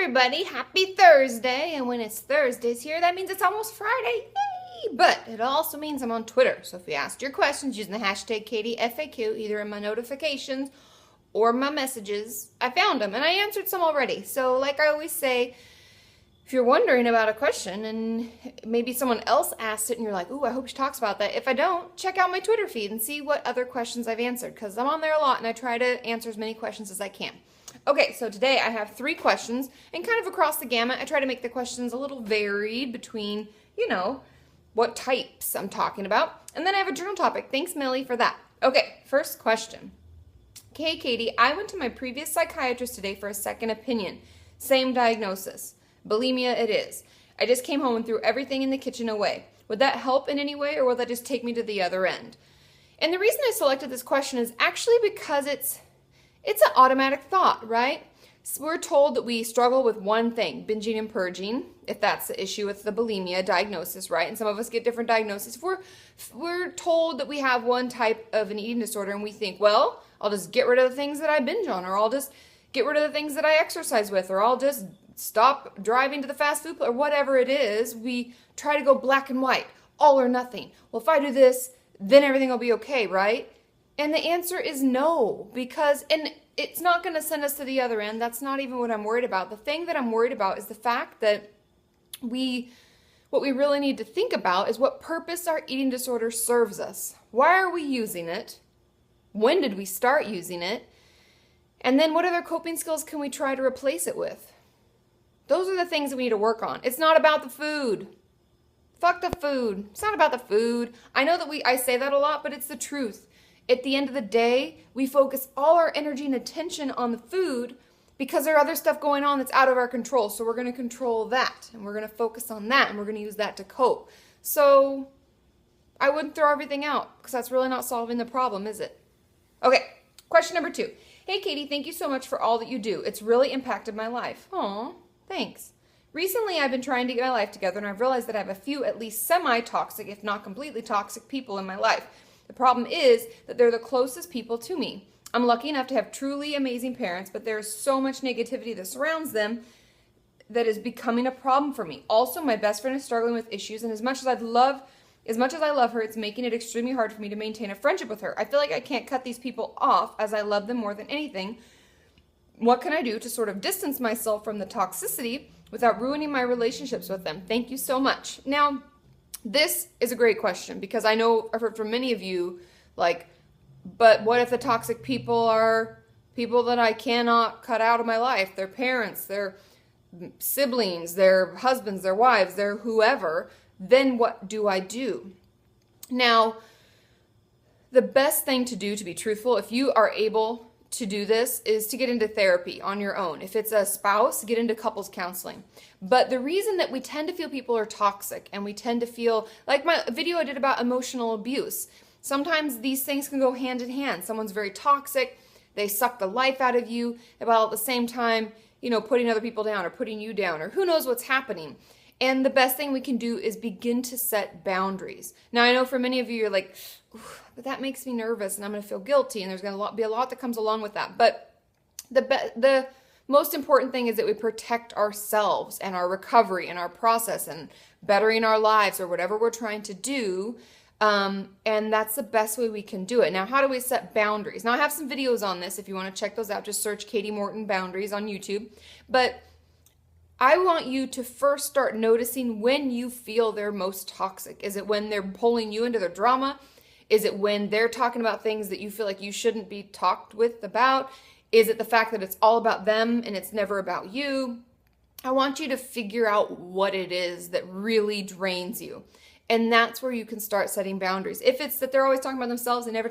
everybody, happy Thursday. And when it's Thursdays here, that means it's almost Friday. Yay! But it also means I'm on Twitter. So if you asked your questions using the hashtag KatieFAQ, either in my notifications or my messages, I found them and I answered some already. So like I always say, if you're wondering about a question and maybe someone else asked it and you're like, ooh, I hope she talks about that. If I don't, check out my Twitter feed and see what other questions I've answered, because I'm on there a lot and I try to answer as many questions as I can. Okay, so today I have 3 questions, and kind of across the gamut, I try to make the questions a little varied between, what types I'm talking about. And then I have a journal topic. Thanks, Millie, for that. Okay, first question. Okay, Katie, I went to my previous psychiatrist today for a second opinion. Same diagnosis. Bulimia it is. I just came home and threw everything in the kitchen away. Would that help in any way, or will that just take me to the other end? And the reason I selected this question is actually because it's an automatic thought, right? So we're told that we struggle with one thing, binging and purging, if that's the issue with the bulimia diagnosis, right? And some of us get different diagnoses. If we're told that we have one type of an eating disorder and we think, well, I'll just get rid of the things that I binge on, or I'll just get rid of the things that I exercise with, or I'll just stop driving to the fast food place, or whatever it is, we try to go black and white, all or nothing. Well, if I do this, then everything will be okay, right? And the answer is no, because it's not going to send us to the other end. That's not even what I'm worried about. The thing that I'm worried about is the fact that what we really need to think about is what purpose our eating disorder serves us. Why are we using it? When did we start using it? And then what other coping skills can we try to replace it with? Those are the things that we need to work on. It's not about the food. Fuck the food. It's not about the food. I know that I say that a lot, but it's the truth. At the end of the day, we focus all our energy and attention on the food because there are other stuff going on that's out of our control. So we're going to control that, and we're going to focus on that, and we're going to use that to cope. So I wouldn't throw everything out because that's really not solving the problem, is it? Okay, question number 2. Hey, Katie, thank you so much for all that you do. It's really impacted my life. Aw, thanks. Recently, I've been trying to get my life together, and I've realized that I have a few at least semi-toxic, if not completely toxic, people in my life. The problem is that they're the closest people to me. I'm lucky enough to have truly amazing parents, but there's so much negativity that surrounds them that is becoming a problem for me. Also, my best friend is struggling with issues, and as much as I love her, it's making it extremely hard for me to maintain a friendship with her. I feel like I can't cut these people off as I love them more than anything. What can I do to sort of distance myself from the toxicity without ruining my relationships with them? Thank you so much. Now, this is a great question because I know I've heard from many of you, but what if the toxic people are people that I cannot cut out of my life? Their parents, their siblings, their husbands, their wives, their whoever. Then what do I do? Now, the best thing to do, to be truthful, if you are able to do this, is to get into therapy on your own. If it's a spouse, get into couples counseling. But the reason that we tend to feel people are toxic, and we tend to feel, like my video I did about emotional abuse, sometimes these things can go hand in hand. Someone's very toxic, they suck the life out of you, while at the same time, putting other people down or putting you down, or who knows what's happening. And the best thing we can do is begin to set boundaries. Now, I know for many of you, you're like, but that makes me nervous and I'm going to feel guilty, and there's going to be a lot that comes along with that. But the most important thing is that we protect ourselves and our recovery and our process and bettering our lives or whatever we're trying to do. And that's the best way we can do it. Now, how do we set boundaries? Now, I have some videos on this. If you want to check those out, just search Kati Morton boundaries on YouTube. But I want you to first start noticing when you feel they're most toxic. Is it when they're pulling you into their drama? Is it when they're talking about things that you feel like you shouldn't be talked with about? Is it the fact that it's all about them and it's never about you? I want you to figure out what it is that really drains you. And that's where you can start setting boundaries. If it's that they're always talking about themselves and never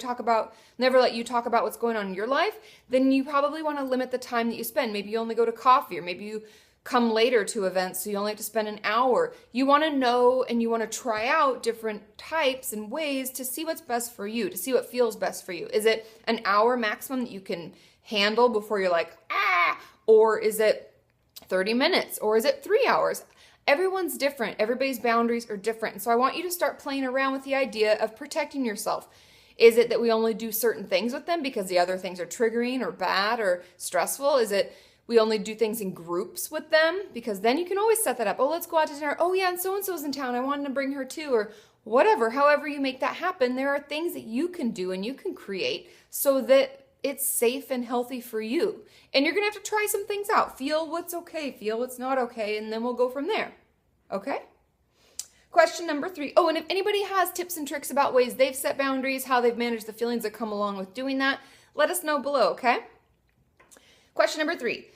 let you talk about what's going on in your life, then you probably want to limit the time that you spend. Maybe you only go to coffee, or maybe you come later to events, so you only have to spend an hour. You want to know and you want to try out different types and ways to see what's best for you, to see what feels best for you. Is it an hour maximum that you can handle before you're like, or is it 30 minutes, or is it 3 hours? Everyone's different. Everybody's boundaries are different. And so I want you to start playing around with the idea of protecting yourself. Is it that we only do certain things with them because the other things are triggering or bad or stressful? Is it we only do things in groups with them, because then you can always set that up. Oh, let's go out to dinner. Oh yeah, and so-and-so's in town. I wanted to bring her too, or whatever. However you make that happen, there are things that you can do and you can create so that it's safe and healthy for you. And you're going to have to try some things out. Feel what's okay, feel what's not okay, and then we'll go from there. Okay? Question number 3. Oh, and if anybody has tips and tricks about ways they've set boundaries, how they've managed the feelings that come along with doing that, let us know below, okay? Question number 3.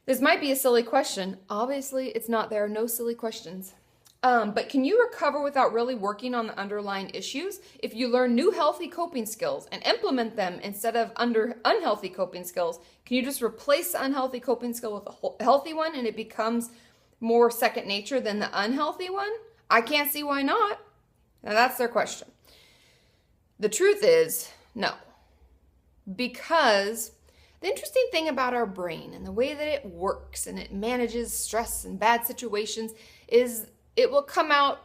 This might be a silly question. Obviously, it's not. There are no silly questions. But can you recover without really working on the underlying issues? If you learn new healthy coping skills and implement them instead of unhealthy coping skills, can you just replace the unhealthy coping skill with a healthy one and it becomes more second nature than the unhealthy one? I can't see why not. Now that's their question. The truth is, no. Because the interesting thing about our brain and the way that it works and it manages stress and bad situations is it will come out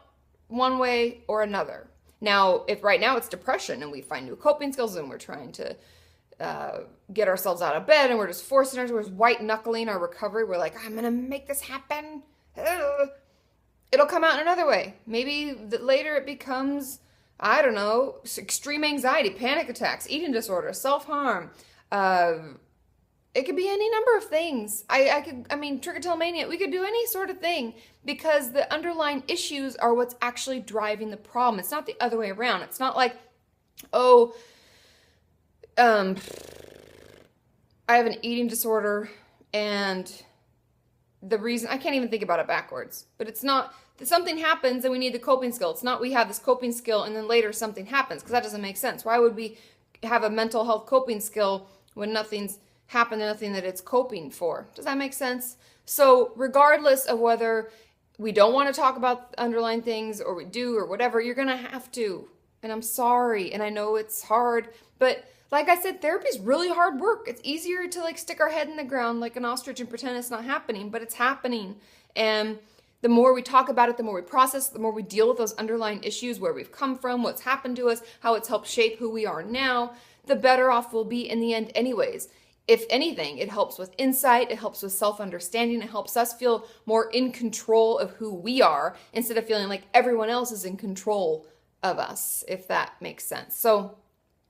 one way or another. Now, if right now it's depression and we find new coping skills and we're trying to get ourselves out of bed and we're just forcing ourselves, white knuckling our recovery, we're like, I'm going to make this happen. It'll come out in another way. Maybe later it becomes, I don't know, extreme anxiety, panic attacks, eating disorder, self-harm. It could be any number of things. Trichotillomania, we could do any sort of thing because the underlying issues are what's actually driving the problem. It's not the other way around. It's not like, I have an eating disorder and the reason, I can't even think about it backwards, but it's not that something happens and we need the coping skill. It's not we have this coping skill and then later something happens, because that doesn't make sense. Why would we have a mental health coping skill when nothing's happened and nothing that it's coping for? Does that make sense? So regardless of whether we don't want to talk about underlying things or we do or whatever, you're going to have to. And I'm sorry. And I know it's hard, but like I said, therapy is really hard work. It's easier to stick our head in the ground like an ostrich and pretend it's not happening, but it's happening. And the more we talk about it, the more we process, the more we deal with those underlying issues, where we've come from, what's happened to us, how it's helped shape who we are now, the better off we'll be in the end anyways. If anything, it helps with insight, it helps with self-understanding, it helps us feel more in control of who we are instead of feeling like everyone else is in control of us, if that makes sense. So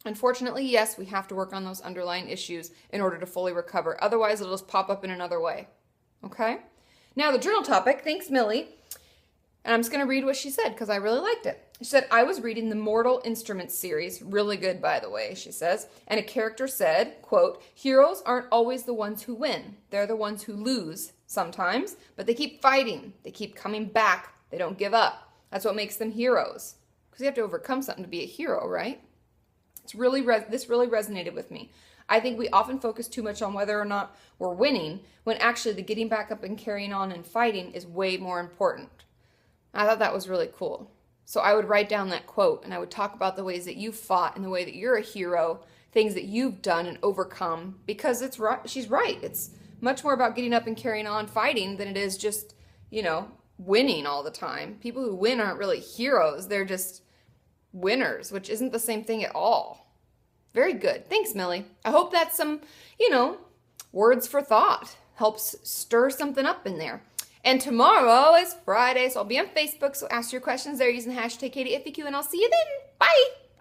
unfortunately, yes, we have to work on those underlying issues in order to fully recover. Otherwise, it'll just pop up in another way. Okay? Now, the journal topic, thanks Millie. And I'm just going to read what she said because I really liked it. She said, I was reading the Mortal Instruments series, really good by the way, she says, and a character said, quote, heroes aren't always the ones who win. They're the ones who lose sometimes, but they keep fighting. They keep coming back. They don't give up. That's what makes them heroes. Because you have to overcome something to be a hero, right? This really resonated with me. I think we often focus too much on whether or not we're winning, when actually the getting back up and carrying on and fighting is way more important. I thought that was really cool. So I would write down that quote and I would talk about the ways that you fought and the way that you're a hero, things that you've done and overcome, because it's right. She's right. It's much more about getting up and carrying on fighting than it is just, winning all the time. People who win aren't really heroes. They're just winners, which isn't the same thing at all. Very good. Thanks, Millie. I hope that's some, words for thought. Helps stir something up in there. And tomorrow is Friday, so I'll be on Facebook, so ask your questions there using #KatieFAQ, and I'll see you then. Bye!